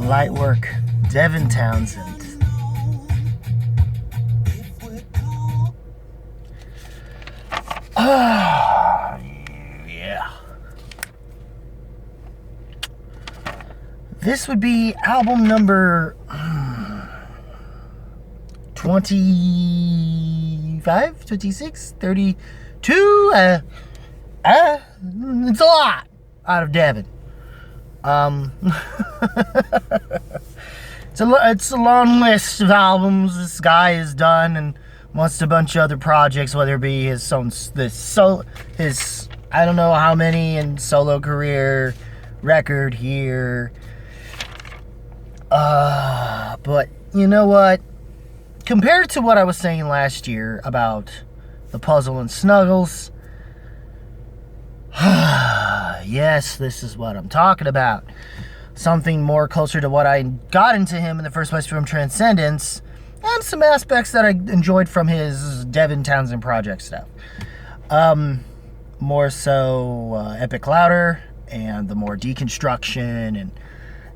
Lightwork, Devin Townsend. Yeah. This would be album number 25, 26, 32. It's a lot out of Devin. It's a long list of albums this guy has done, and wants a bunch of other projects, whether it be his I don't know how many in solo career record here. But you know what? Compared to what I was saying last year about the Puzzle and Snuggles, yes, this is what I'm talking about. Something more closer to what I got into him in the first place from Transcendence, and some aspects that I enjoyed from his Devin Townsend project stuff. More so Epic Louder and the more deconstruction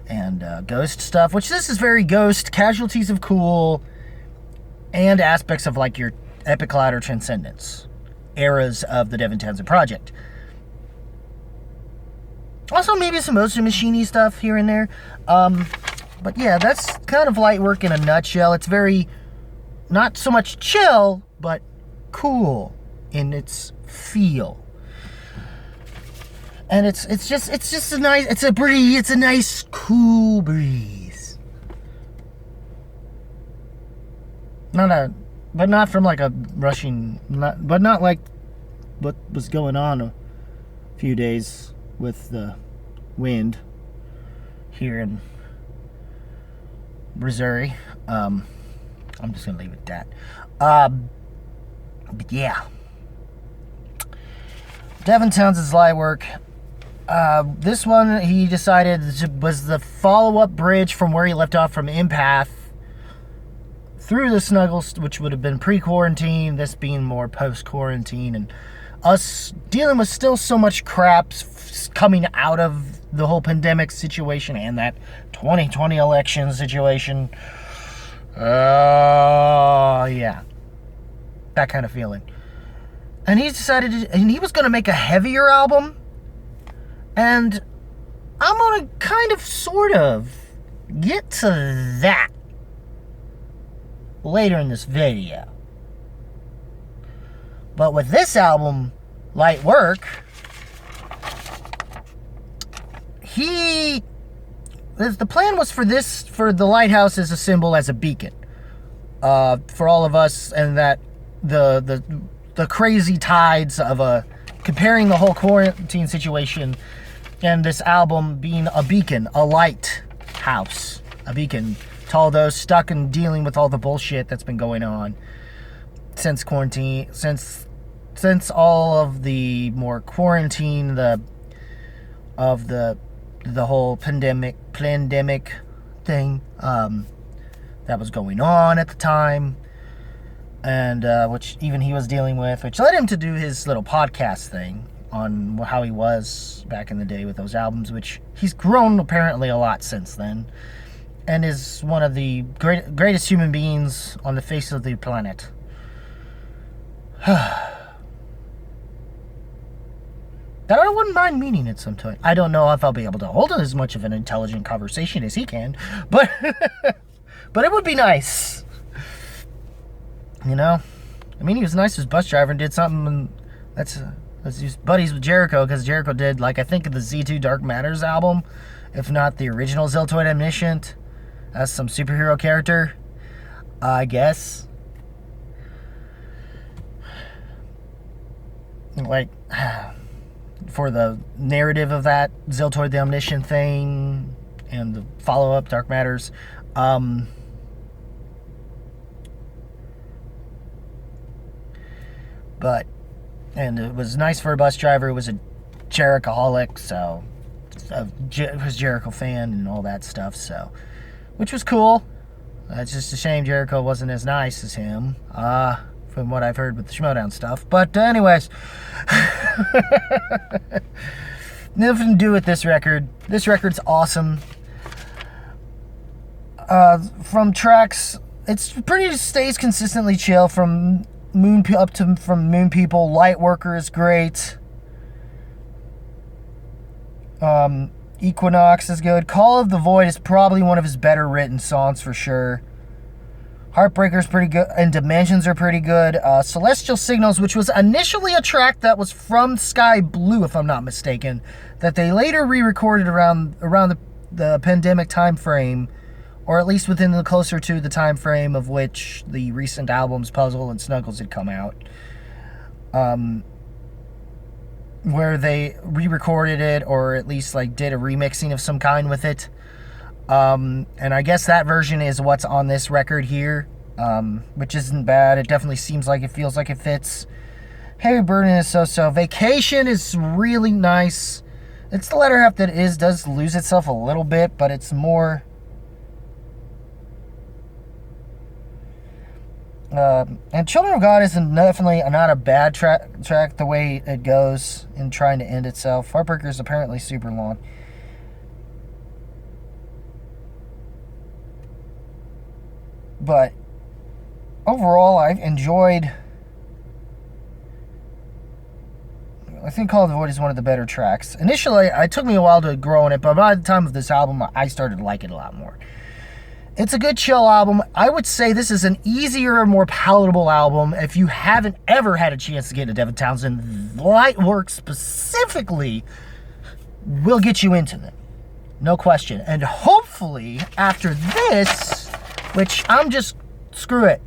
and Ghost stuff, which this is very Ghost, Casualties of Cool, and aspects of like your Epic Louder Transcendence eras of the Devin Townsend project. Also maybe some Motion Machine-y stuff here and there. But yeah, that's kind of Lightwork in a nutshell. It's very, not so much chill, but cool in its feel. And it's just a nice, it's a nice cool breeze. But not from like a rushing, but not like what was going on a few days with the wind here in Missouri. I'm just gonna leave it at that. But yeah, Devin Townsend's Lightwork. This one he decided was the follow-up bridge from where he left off from Empath through the Snuggles, which would have been pre-quarantine, this being more post-quarantine, and us dealing with still so much crap coming out of the whole pandemic situation and that 2020 election situation. Yeah. That kind of feeling. And he decided, and he was going to make a heavier album. And I'm going to kind of, sort of, get to that later in this video. But with this album, Lightwork, the plan was for the lighthouse as a symbol, as a beacon, for all of us, and that the crazy tides of comparing the whole quarantine situation and this album being a beacon, a lighthouse, a beacon to all those stuck and dealing with all the bullshit that's been going on since quarantine, since all of the more quarantine, the whole pandemic thing that was going on at the time, and which even he was dealing with, which led him to do his little podcast thing on how he was back in the day with those albums, which he's grown apparently a lot since then, and is one of the greatest human beings on the face of the planet. That I wouldn't mind meeting at some time. I don't know if I'll be able to hold as much of an intelligent conversation as he can, but but it would be nice. You know? I mean, he was nice as bus driver and did something, and he's buddies with Jericho, because Jericho did, like, I think the Z2 Dark Matters album, if not the original Ziltoid Omniscient, as some superhero character, I guess. Like, for the narrative of that Ziltoid the Omniscient thing and the follow-up Dark Matters. And it was nice for a bus driver who was a Jerichoholic, so was Jericho fan and all that stuff, so, which was cool. It's just a shame Jericho wasn't as nice as him, from what I've heard with the Schmodown stuff. But anyways, nothing to do with this record. This record's awesome. From tracks, it's pretty stays consistently chill from Moon People. Lightworker is great. Equinox is good. Call of the Void is probably one of his better written songs for sure. Heartbreaker's pretty good, and Dimensions are pretty good. Celestial Signals, which was initially a track that was from Sky Blue, if I'm not mistaken, that they later re-recorded around the pandemic time frame, or at least within the closer to the time frame of which the recent albums Puzzle and Snuggles had come out. Where they re-recorded it, or at least like did a remixing of some kind with it. And I guess that version is what's on this record here, which isn't bad. It definitely seems like it feels like it fits. Heavy Burden is so-so. Vacation is really nice. It's the latter half that does lose itself a little bit, but it's more... and Children of God is definitely not a bad track the way it goes in trying to end itself. Heartbreaker is apparently super long. But overall, I've enjoyed... I think Call of the Void is one of the better tracks. Initially, it took me a while to grow on it, but by the time of this album, I started to like it a lot more. It's a good chill album. I would say this is an easier, more palatable album if you haven't ever had a chance to get into Devin Townsend. Lightwork specifically will get you into them. No question. And hopefully, after this, which I'm just, screw it.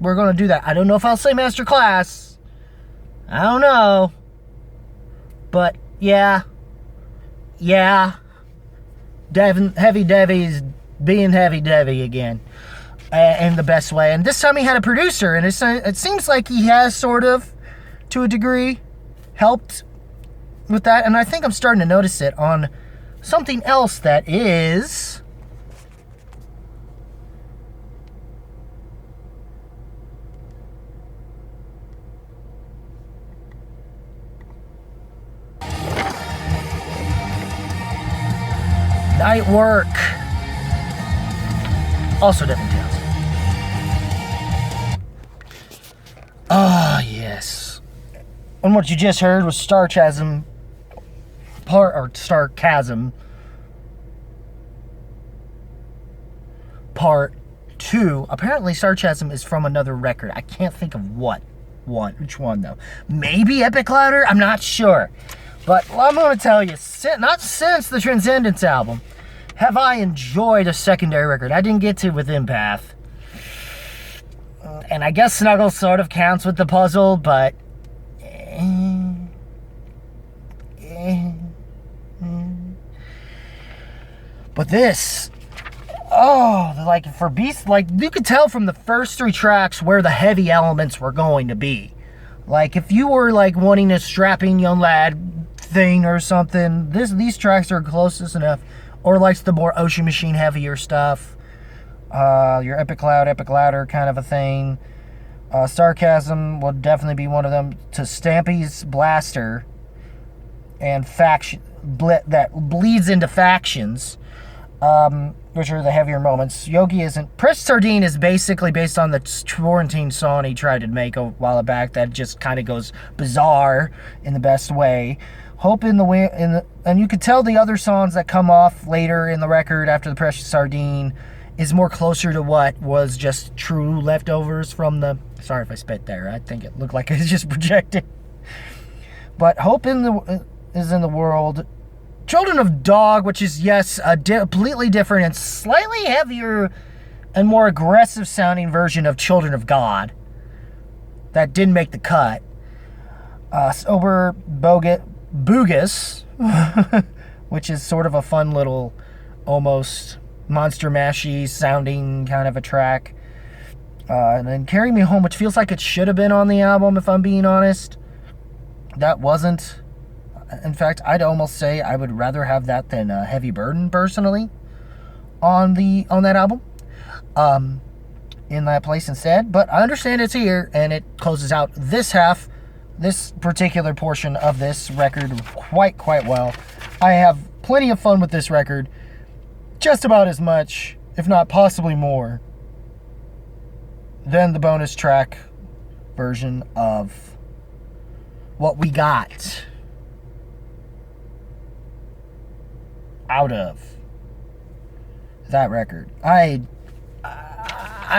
We're going to do that. I don't know if I'll say masterclass. I don't know. But, yeah. Heavy Devy's being Heavy Devy again, in the best way. And this time he had a producer, and it seems like he has sort of, to a degree, helped with that. And I think I'm starting to notice it on something else that is... Nightwork. Also Devin Townsend. Yes. And what you just heard was Sarcasm Part 2. Apparently Sarcasm is from another record. I can't think of which one though. Maybe Epic Louder? I'm not sure. But I'm going to tell you, not since the Transcendence album have I enjoyed a secondary record. I didn't get to with Empath. And I guess Snuggles sort of counts with the puzzle, but... But this... like for Beast... Like, you could tell from the first 3 tracks where the heavy elements were going to be. Like, if you were, like, wanting a strapping young lad thing or something, these tracks are closest enough. Or likes the more Ocean Machine heavier stuff. Your Epic Louder kind of a thing. Sarcasm will definitely be one of them. To Stampy's Blaster and that bleeds into Factions, which are the heavier moments. Yogi isn't. Pressed Sardine is basically based on the quarantine song he tried to make a while back that just kind of goes bizarre in the best way. Hope in the Wind, and you could tell the other songs that come off later in the record after the Precious Sardine is more closer to what was just true leftovers from the... Sorry if I spit there. I think it looked like it was just projected. But Hope is in the World. Children of Dog, which is, yes, a completely different and slightly heavier and more aggressive sounding version of Children of God that didn't make the cut. Sober Boogus, which is sort of a fun little, almost Monster Mashy sounding kind of a track. And then Carry Me Home, which feels like it should have been on the album, if I'm being honest. That wasn't. In fact, I'd almost say I would rather have that than Heavy Burden, personally, on that album. In that place instead. But I understand it's here, and it closes out this particular portion of this record quite well. I have plenty of fun with this record. just about as much, if not possibly more, than the bonus track version of what we got out of that record. I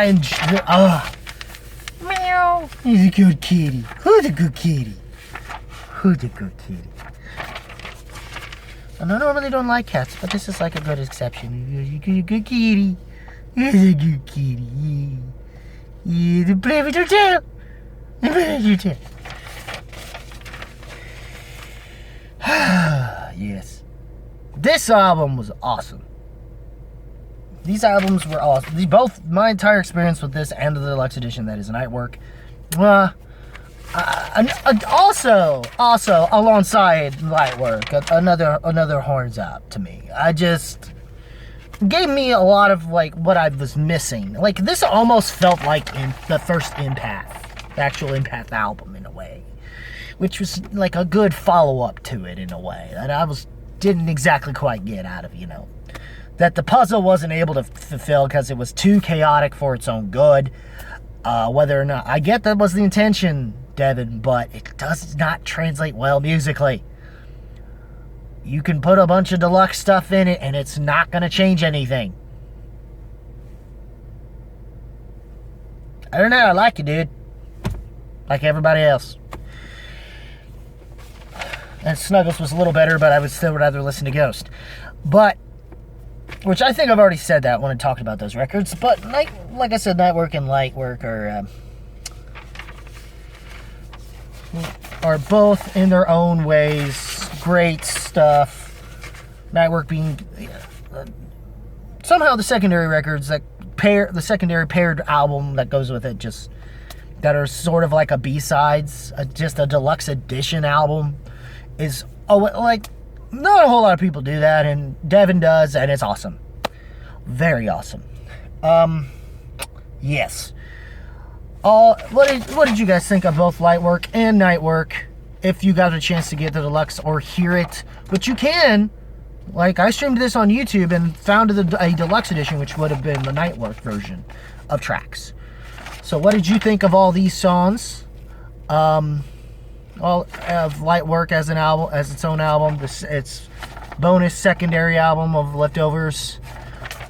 enjoy. Meow. He's a good kitty. Who's a good kitty? Who's a good kitty? I normally don't like cats, but this is like a good exception. You're a good kitty. You're a good kitty. You play with your tail. Play with your tail. Yes. This album was awesome. These albums were awesome. Both, my entire experience with this and the deluxe edition, that is Nightwork. Also alongside Lightwork, another horns up to me. Gave me a lot of like what I was missing. Like this almost felt like the first Empath, the actual Empath album in a way, which was like a good follow up to it in a way that I didn't exactly quite get out of, that the puzzle wasn't able to fulfill because it was too chaotic for its own good. Whether or not I get that was the intention, Devin, but it does not translate well musically. You can put a bunch of deluxe stuff in it and it's not going to change anything. I don't know, I like it, dude. Like everybody else. And Snuggles was a little better, but I would still rather listen to Ghost. But, which I think I've already said that when I talked about those records, but like I said, Nightwork and Lightwork are both in their own ways great stuff. Nightwork being somehow the secondary records that the secondary paired album that goes with it, just that are sort of like a B-sides, just a deluxe edition album is like not a whole lot of people do that, and Devin does, and it's awesome. Very awesome. Yes. What did you guys think of both Lightwork and Nightwork? If you got a chance to get the deluxe or hear it, which you can. Like, I streamed this on YouTube and found a deluxe edition, which would have been the Nightwork version of tracks. So what did you think of all these songs? All of Lightwork as an album, as its own album. It's bonus secondary album of Leftovers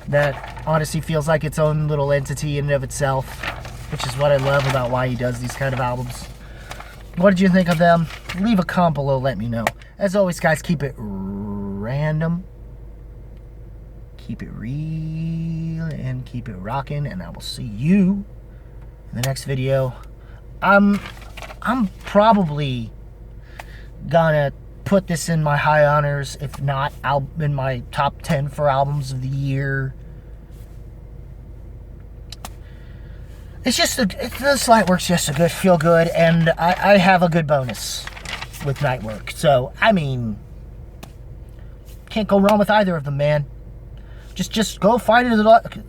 that honestly feels like its own little entity in and of itself, which is what I love about why he does these kind of albums. What did you think of them? Leave a comment below, let me know. As always, guys, keep it random, keep it real, and keep it rocking, and I will see you in the next video. I'm probably gonna put this in my high honors, if not in my top 10 for albums of the year. It's just this Lightwork's just a good feel good, and I have a good bonus with Nightwork. So I mean, can't go wrong with either of them, man. Just go find it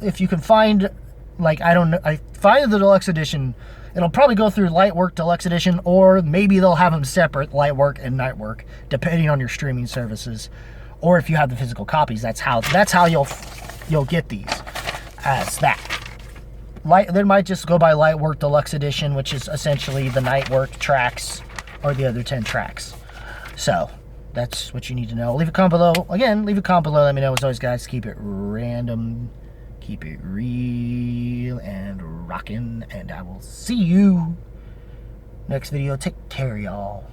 if you can find, like, find the deluxe edition. It'll probably go through Lightwork Deluxe Edition, or maybe they'll have them separate, Lightwork and Nightwork, depending on your streaming services, or if you have the physical copies. That's how you'll get these, as that. They might just go by Lightwork Deluxe Edition, which is essentially the Nightwork tracks, or the other 10 tracks. So that's what you need to know. Leave a comment below. Again, leave a comment below. Let me know. As always, guys, keep it random, keep it real and rockin', and I will see you next video. Take care, y'all.